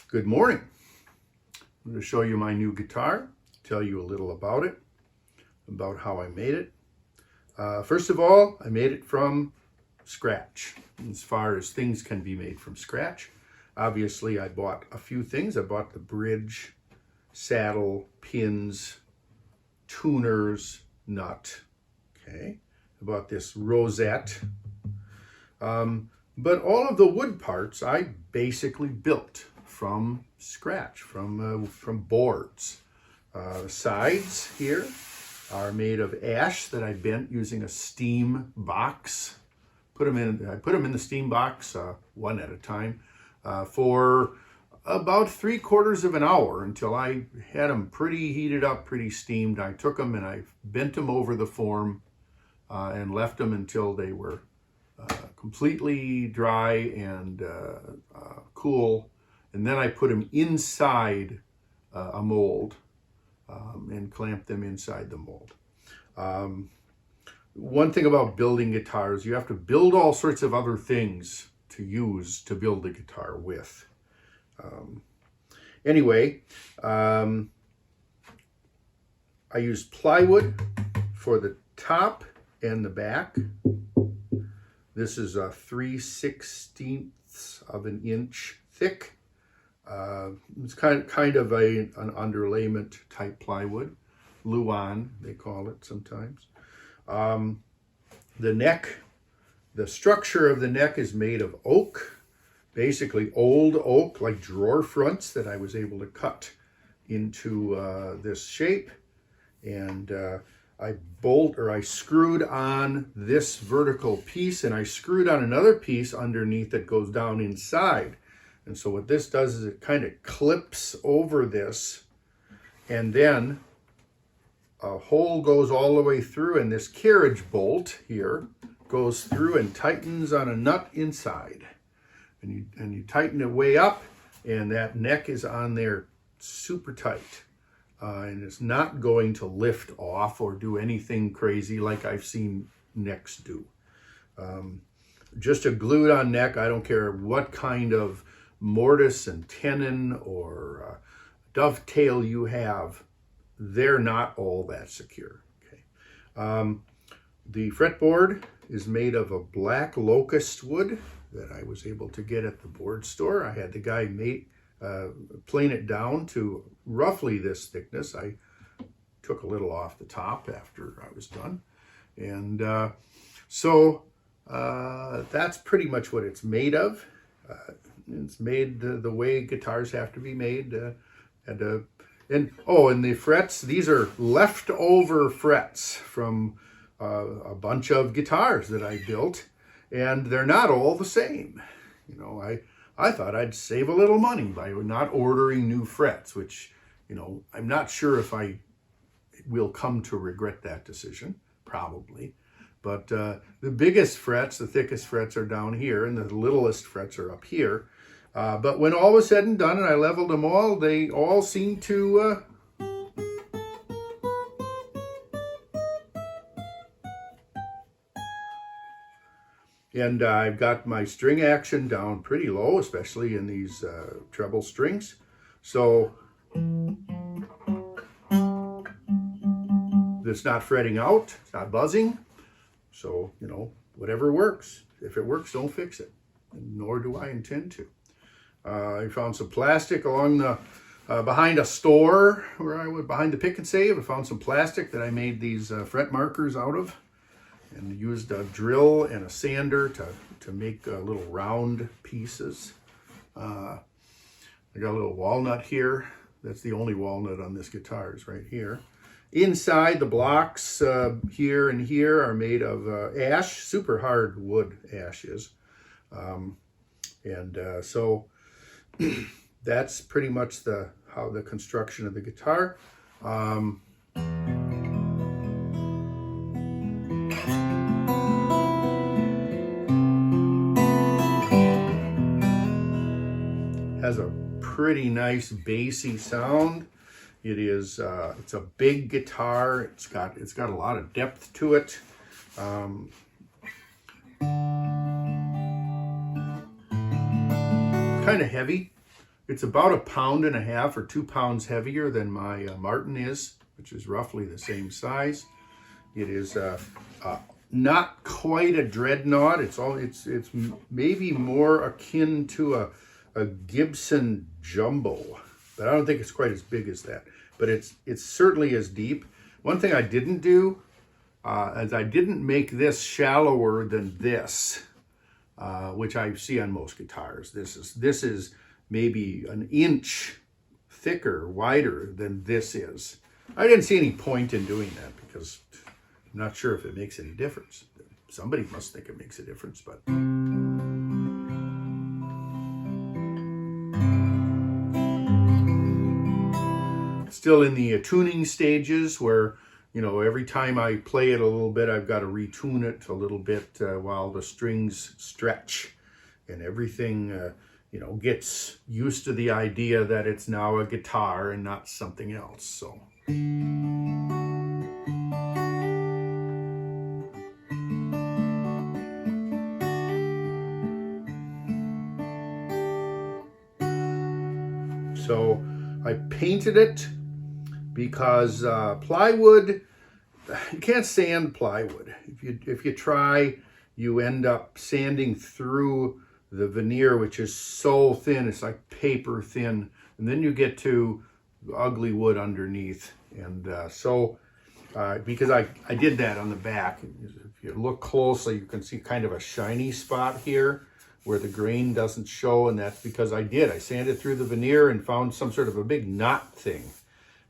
Good morning. I'm going to show you my new guitar, tell you a little about it, about how I made it. First of all, I made it from scratch, as far as things can be made from scratch. Obviously, I bought a few things. I bought the bridge, saddle, pins, tuners, nut. Okay, I bought this rosette. But all of the wood parts I basically built from scratch, from boards. The sides here are made of ash that I bent using a steam box. I put them in the steam box one at a time for about 3/4 of an hour until I had them pretty heated up, pretty steamed. I took them and I bent them over the form and left them until they were completely dry and cool, and then I put them inside a mold and clamped them inside the mold. One thing about building guitars, you have to build all sorts of other things to use to build a guitar with. Anyway, I used plywood for the top and the back. This is a 3/16 of an inch thick. It's kind of an underlayment type plywood. Luan, they call it sometimes. The neck, the structure of the neck is made of oak, basically old oak, like drawer fronts that I was able to cut into this shape. And I screwed on this vertical piece, and I screwed on another piece underneath that goes down inside. And so what this does is it kind of clips over this, and then a hole goes all the way through, and this carriage bolt here goes through and tightens on a nut inside. And you tighten it way up, and that neck is on there super tight. And it's not going to lift off or do anything crazy like I've seen necks do. Just a glued on neck, I don't care what kind of mortise and tenon or dovetail you have, they're not all that secure. Okay. The fretboard is made of a black locust wood that I was able to get at the board store. I had the guy plane it down to roughly this thickness. I took a little off the top after I was done. And so that's pretty much what it's made of. It's made the way guitars have to be made. And the frets, these are leftover frets from a bunch of guitars that I built, and they're not all the same. You know, I thought I'd save a little money by not ordering new frets, which, you know, I'm not sure if I will come to regret that decision, probably. But the biggest frets, the thickest frets are down here, and the littlest frets are up here. But when all was said and done and I leveled them all, they all seemed to and I've got my string action down pretty low, especially in these treble strings. So it's not fretting out, it's not buzzing. So, you know, whatever works. If it works, don't fix it. Nor do I intend to. I found some plastic along the behind a store where I was behind the pick and save. I found some plastic that I made these fret markers out of, and used a drill and a sander to make little round pieces. I got a little walnut here. That's the only walnut on this guitar, is right here. Inside, the blocks here and here are made of ash, super hard wood ash is. So that's pretty much how the construction of the guitar. Has a pretty nice bassy sound. It is it's a big guitar. It's got a lot of depth to it. kind of heavy. It's about 1.5 pounds or 2 pounds heavier than my Martin is, which is roughly the same size. It is not quite a dreadnought. It's maybe more akin to a Gibson Jumbo, but I don't think it's quite as big as that. But it's certainly as deep. One thing I didn't do is I didn't make this shallower than this, which I see on most guitars. This is maybe 1 inch thicker, wider than this is. I didn't see any point in doing that because I'm not sure if it makes any difference. Somebody must think it makes a difference, but. Still in the tuning stages where, you know, every time I play it a little bit, I've got to retune it a little bit while the strings stretch and everything, you know, gets used to the idea that it's now a guitar and not something else. So. So I painted it because plywood, you can't sand plywood. If you try, you end up sanding through the veneer, which is so thin, it's like paper thin, and then you get to ugly wood underneath. And because I did that on the back, if you look closely, you can see kind of a shiny spot here where the grain doesn't show, and that's because I sanded through the veneer and found some sort of a big knot thing.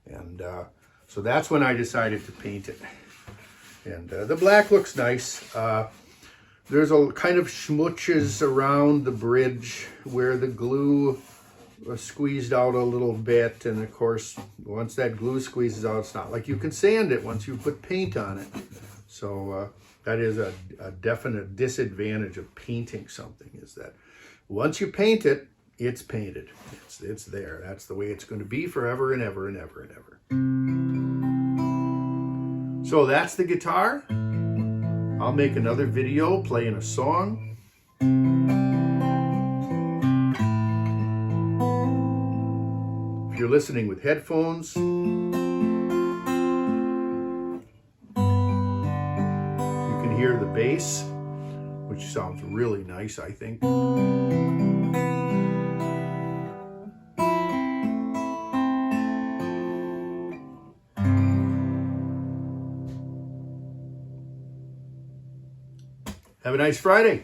And so that's when I decided to paint it. And the black looks nice. There's a kind of schmutches around the bridge where the glue squeezed out a little bit. And of course, once that glue squeezes out, it's not like you can sand it once you put paint on it. So that is a definite disadvantage of painting something, is that once you paint it, it's painted. It's there. That's the way it's going to be forever and ever and ever and ever. So that's the guitar. I'll make another video playing a song. If you're listening with headphones, you can hear the bass, which sounds really nice, I think. Have a nice Friday.